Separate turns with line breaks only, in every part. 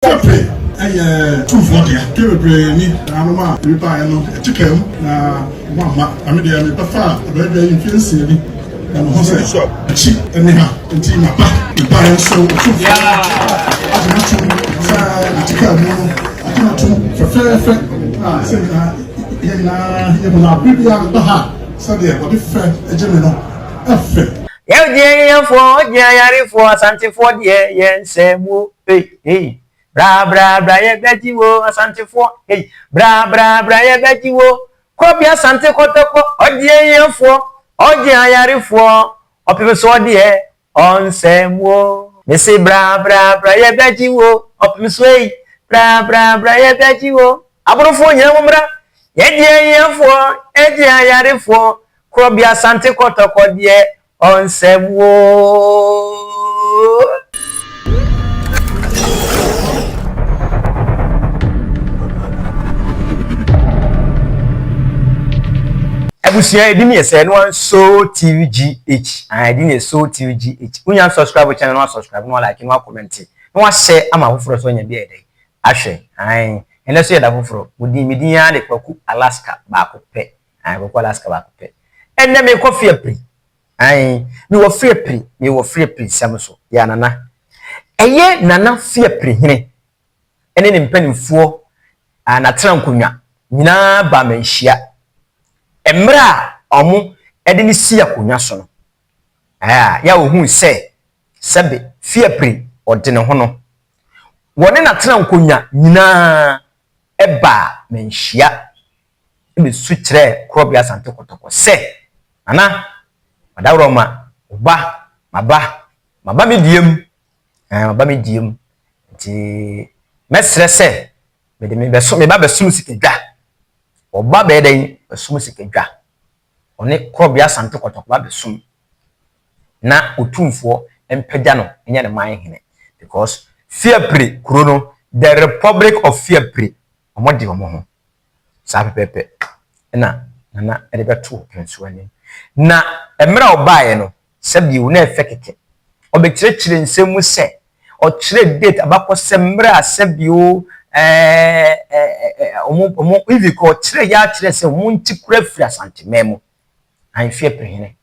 Pepe, two for the Pepe, ni Anoma, you buy a chicken, Mama, I mean, the Papa, a very influential, and Jose, a cheap, anyhow, and team up, you buy so, I cannot for fair, say, you will not be out of the heart, so there, but if a general, a fair.
Yeah, for Santi for the yen, same, hey. Bra, Betty wo, Asante for, hey, bra, Betty wo, Copia Sante Kotoko, or dear for, or dear Yari for, or people saw the on same wo. They say bra, Betty wo, up Miss Way, bra, Betty wo, Abro for Yamra, Edia for, Edia Yari for, Copia Sante Kotoko, dear on same wo. Abusia edimi ese no so TVGH edini so TVGH unya subscribe channel no subscribe no like no comment no share ama foforo so nya bia dey ahwe ene so yeda foforo odi medin ya de kwaku Alaska ba ko pe kwaku Alaska ba ko pe enne me ko fie pri me wo fie pri samso ya nana eye nana fie pri hene ene ne mpanimfo na trankunwa nyina ba manhia Emra omu edini si akonya so no ya ohun se sebe fiapri odene ho no woni na tena nkonya nyina eba menhia ebe su kire krobia Asante Kotoko se ana madawro ma oba maba mediem nti mesre se me beso me ba beso sikadwa oba be den beso sikadwa one krobia Asante Kotoko ba beso na otumfo empagya no enya ne man hene because fiapre kuro no the Republic of Fiapre omodi omo ho sa pepepe na elebeto penso ani na emra obaye no sabiu na efekeke obekire nsemu se o kire date abakose mra sabiu omo ivi ko kire ya kire se munti kura firi Asante memo an Fiapre hene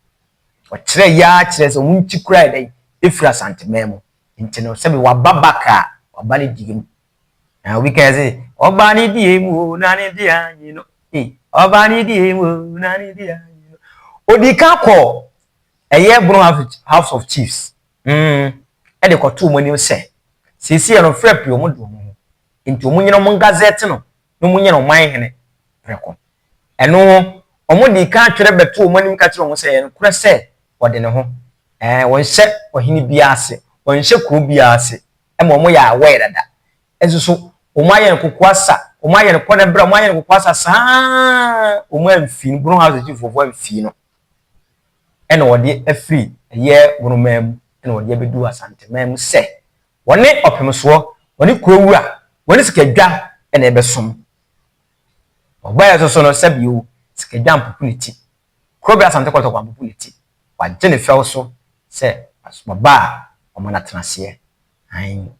o kire ya kire se munti kura dai efiri Asante memo intino sabi wababaka wabani digim we can say obani diemu na ne dia you know obani diemu na ne dia you know odika ko eye Bron House of Chiefs e de ko to moni se sisi no Fiapre o modo mo nti o munyino mo gazette no munyino man hene preko eno o modika twere beto o moni ka kire mo se no kura se ode ne ho won hye ohini bia ase won hye kru bia ase mo ya aware dada enso o maye nkokwasa o maye ne kona bra o maye nkokwasa saa o ma mfi Bron House Chief fofo mfi no ena wode afri ye wonumam ena wode bedu Asante mem se woni opemso woni kurowura woni sikadwa ena ebesom obaye so no sabio sikadwa mpupuniti krobia Asante Kotoko mpupuniti waje ne fel so se asubaba omana transie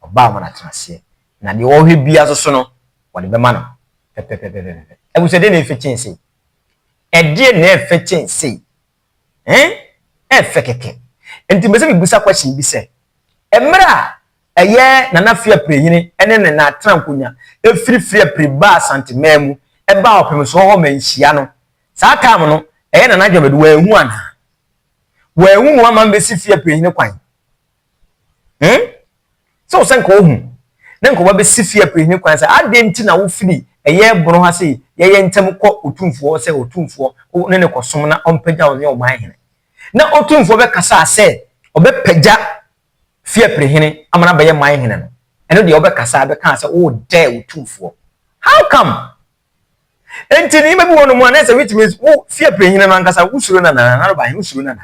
oba omana transie na de ohwe bia so no wode be ma no pepepepepe ebusede na efechense edie na efechense efekeke enti mese bibusa question bi se emra eye nana Fiapre yini ene ne na trankonya efiri Fiapre ba Asante memu eba opemso ho manhia no saa kam no eye nana dwabede wa ehu ana wa ehu wa man besi Fiapre yini kwan so senko ohu na nko ba besi Fiapre yini kwan sa adenti na wo firi eye Bron ha se ye ntem ko otumfo se otumfo ne ne kosom na ompagya wo ne o man hene na otumfo be kasa ase obepagya Fiapre hene amana be ye man hene no eno de obekasa be kan ase o de otumfo how come enti ni mebi wono mu na se which means o Fiapre hene man kasa usuro na ba hene usuro na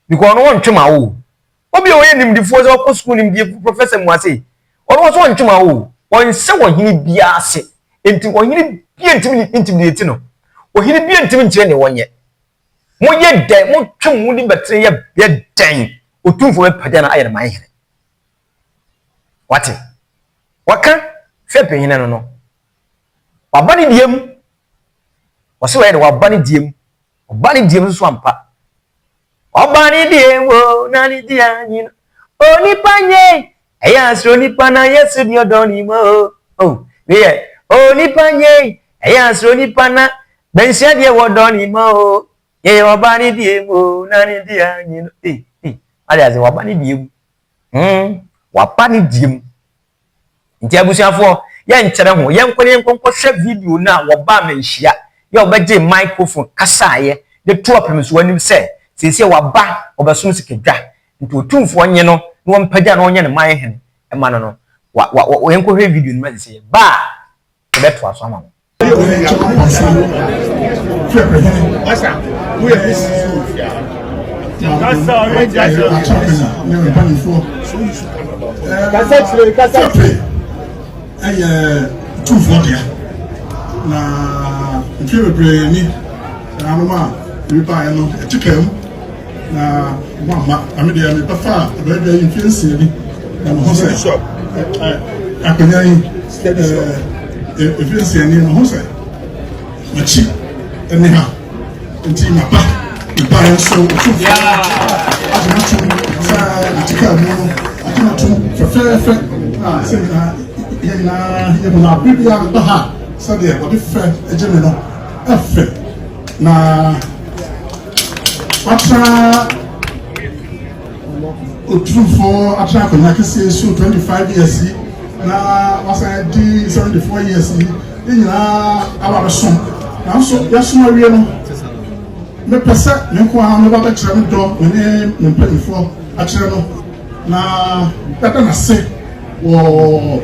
because no won twema wo obi o ye nimdifo ze okọ school nimdi professor mu ase o so won twema wo won se won hene bia ase enti won hene bia intimidate no o hene bia intimidate ne wonye mo ye den mo twem wo di betre ye den otumfo be pagya na aye man hene what waka hwe panyina no no waba ne diem wose we de waba ne diem so ampa waba ne diem o na ne dia nyin onipa nye eya asro nipa na yesu ni odoni mo we onipa nye eya asro nipa na bensia de wodoni mo ye waba ne diem o na ne dia nyin aliaze waba ne diem waba ne diem nti abusuafo ye nkyere ho ye nkwane nkonko hwe video na woba menhia ye obeje microphone kasa ye de to apem so anim se sese waba obesom sikedwa nti otumfo nye no no mpaja no nye ne man hen e ma no wo ye nkwo hwe video no ma se ba beto aso ama
asa we are kasa two for there. Na if you pray ni anoma we buy no chicken na mama I mean dey me prefer very influence ni na ho say shop akanya influence ni no ho say machi eni ha nti na pa buy so two for sa chicken no akina two fe say na ye na bibia ba ha so de o de fe ejeme no efe na atra otrufo atra konya kese so 25 years na wasa di 74 years ni na aba so na so ya so awie no me pesa me ko ha me ba kire me do me mpanyfo akire no na tata na se wo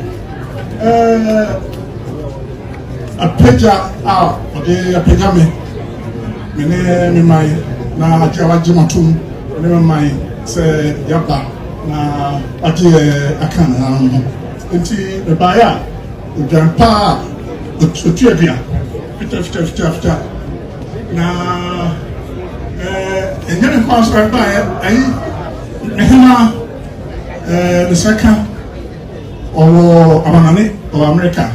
apeja ode apeja me me mai na ajawa jimatum me mai se yaba na ati akana no enti me baya ujampa otuabia fita na engene kwa so baya ayi mehima the second or Amanane or America.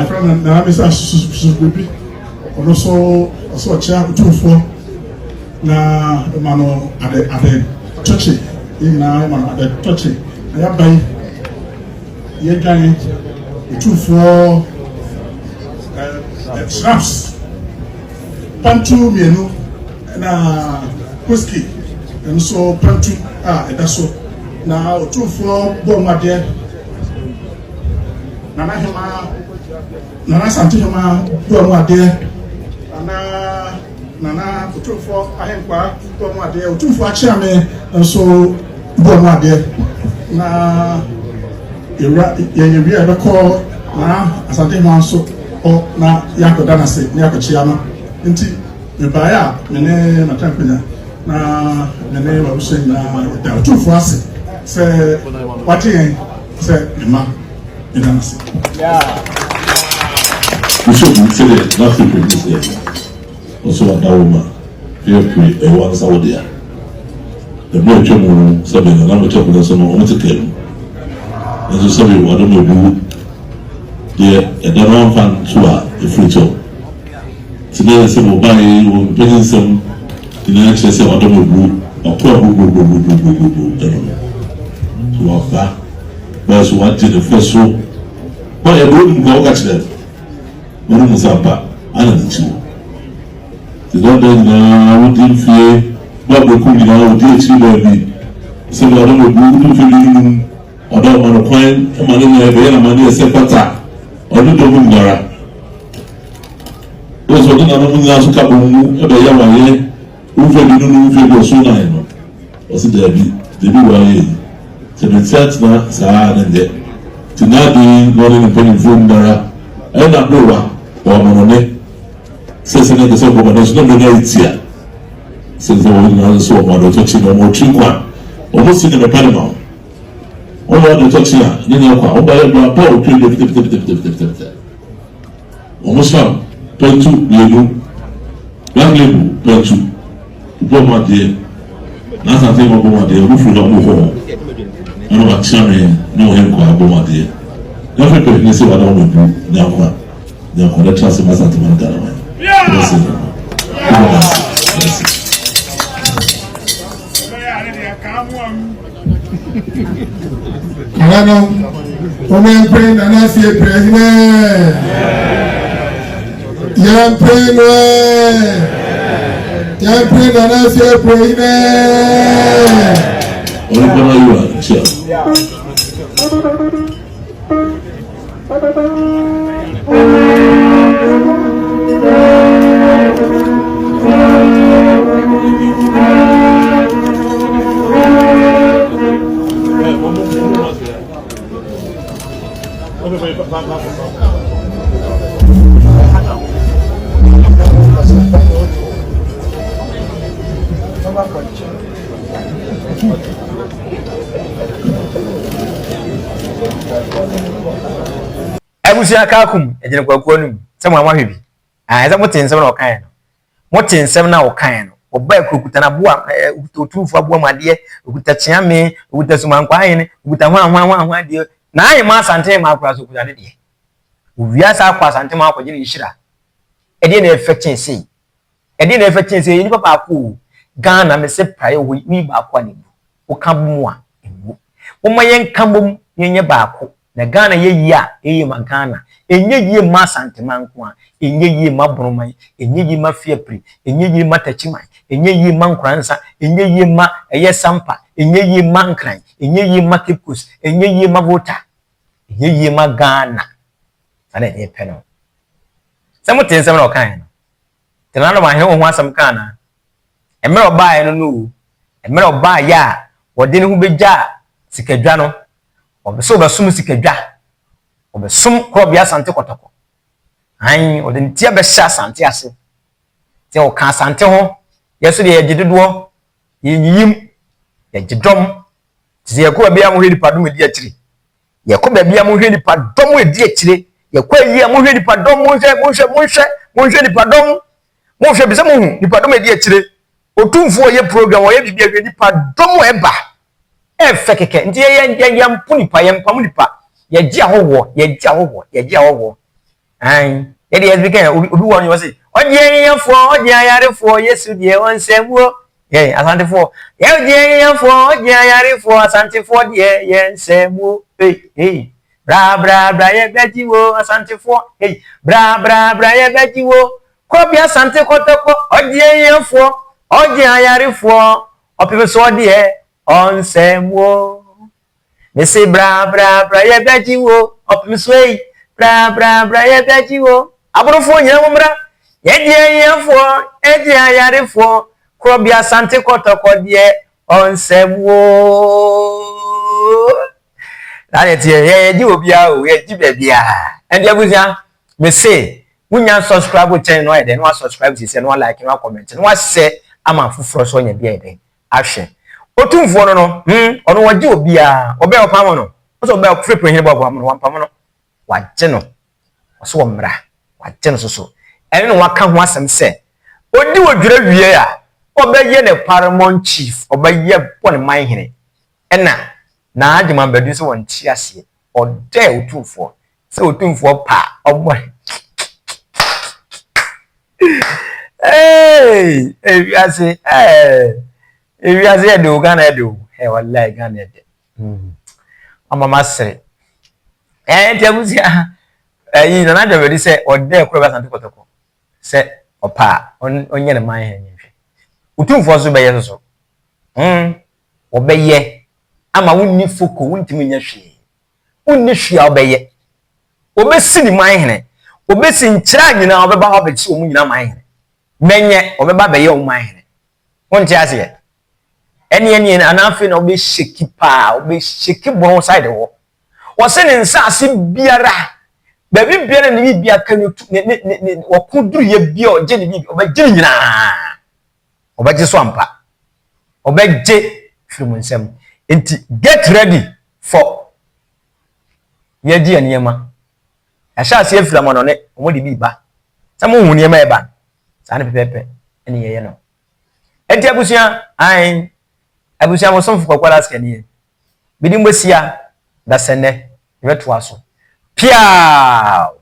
From the Namisa Susubi, or also a chair 2-4 na mano at the touchy in now at the touchy. I have by ye giant 2-4 snaps, Pantu Mienu and whiskey, and so Pantu, that's so now 2-4 bomb Nana Santi Hema do ade nana utufo ahenkwa do ade utufo achia me nso do ade na ye wi abeko na Asante Hema nso na yakoda na se na yakochia no nti me baya me ne matankwenya na me ne wabusen na da utufo ase se wati se ma
Yeah. We should consider nothing to this year. Also, a woman, here, a one Saudi. The boy Chomo, something, and I'm a chocolate, some of the game. And so, sorry, I don't know who. The wrong fan to a free job. Today, some will buy, will pay some, the next day, I don't know who, or poor who, to our back. But what did the first show? But I don't go catch them. What is up? I don't know. The doctor now didn't fear. But the cooking now did see baby. So I don't know who to feel. I don't want to find a man in there. Money is a pata. Or the dog Gara. Those were the other ones who come to the Yama. Who fed you feel so nine. Was it there? They do why. So the church na saa and there. Tinadi no ni penny phone dara. I na dowa or monone. Says in the same woman, there's no here. Says the woman has so much touching or more chinkwan. Almost in the Panama. All the touching, you know, by a power to almost found 22 lebu. Young lebu, 22. Boma dear. Nothing about my dear, who from the home. No action, no him kwa bomade. Não foi perdido se vai dar um bom não quando a chance mais alta não cara mais.
Ano, omen pray na na se president. Yan pray no. Yan pray na na se president.
Olha para aí, tchau.
Abusia kakum ejene kwakuo num se mo amahwe eza motinsem na okan no motinsem na okan no oba ekukuta na boa otumfo aboa made okuta chiame okuta sumankwa yin okuta hwa de na ayi ma asante ma akura so kuta ne de ovia sa akwa asante ma akwaje ne hira ede na effectin sei yin papa ko Ghana me se praye wo wi ba akwa ne bu o kambu a emu wo mayen kambum yenye ba akwa na Ghana ye yi a eye ma Ghana enye yi ma santema nko a enye yi ma broman enye yi ma fiepri enye yi ma tachima enye yi ma nkransa enye yi ma eye sampa enye yi ma nkran enye yi ma kipkus enye yi ma vota enye yi ma Ghana sana e peno samo tensem na okan no tenano ma he ho asam kana emere oba no no emere oba ya wode ne hu beja sikadwa no obeso besum sikadwa obesum krobia asante kotoko an ode ntia be sha asante ase te o ka asante ho yeso de yegidedo yinyim yegidom ti yekoba bia mo hwedi padom edi akire yekoba bia mo hwedi padom edi akire yekwa yi mo hwedi padom mo hwe di padom mo hwe bi se mo hu di padom edi akire otumfo ye program o ye bibia hwedi padom eba efe keke nti ye mpuni pa ye mpamu nipa ye ji ahowo an ye de ezbika obi won yo say oje ayarefo yesu de onsemwo ye asantefo ye ayarefo asantefo de ye nsemwo bra ye bejiwo asantefo bra ye bejiwo ko bi asante kotoko oje ayarefo opepeso de onsemwo me say bra ye bejiwo opimswei bra ye bejiwo abrofo nyina momra ye die ayarefo krobia sante kotoko de onsemwo na tie ye ji obia o ye ji bebia and abusia me say munya subscribe channel no ede no subscribe si se no like no comment no share ama fufuro so nya bia ede ahwe otumfo no ono waje obia obe opam no so obe free prehine babo am no wampam no waje no so omra waje no so ene no waka ho asem se odi wodwira wie a obe ye ne paramount chief obe ye pon man hene ena na adwuma badu so won ti ase ode otumfo se otumfo pa obo ewiase edo Ghana edo wallahi Ghana edo mama sere ntiabusia yi na na dawedi se ode kro ba sante kotoko se opa onye ne man he nhwe utumfo so be ye so obeye ama wonni foko wontimi nya hwe wonni hwe obeye obesi ni man he obesi nkyira nyina obeba ho bechi omu nyina man he menye obeba beye o man he wonti ase eni anafi na obe sheki pa obe sheki bon side wo wose ne nsa ase biara ba biara ne bibia kan ne wakuduru ye bia oje ne bibia obe je nyina obe je so ampa obe je firim nsem enti get ready for ye di aniyema asha ase afirama no ne omodi biba samo hu niyema eba sa ne pepepe eni ye no enti abusia ai abusia mo somfo kwakwala skanie bidi mbosia da sene yeto aso Piao.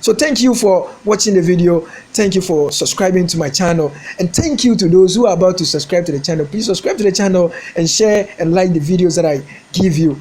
So thank you for watching the video. Thank you for subscribing to my channel. And thank you to those who are about to subscribe to the channel. Please subscribe to the channel and share and like the videos that I give you.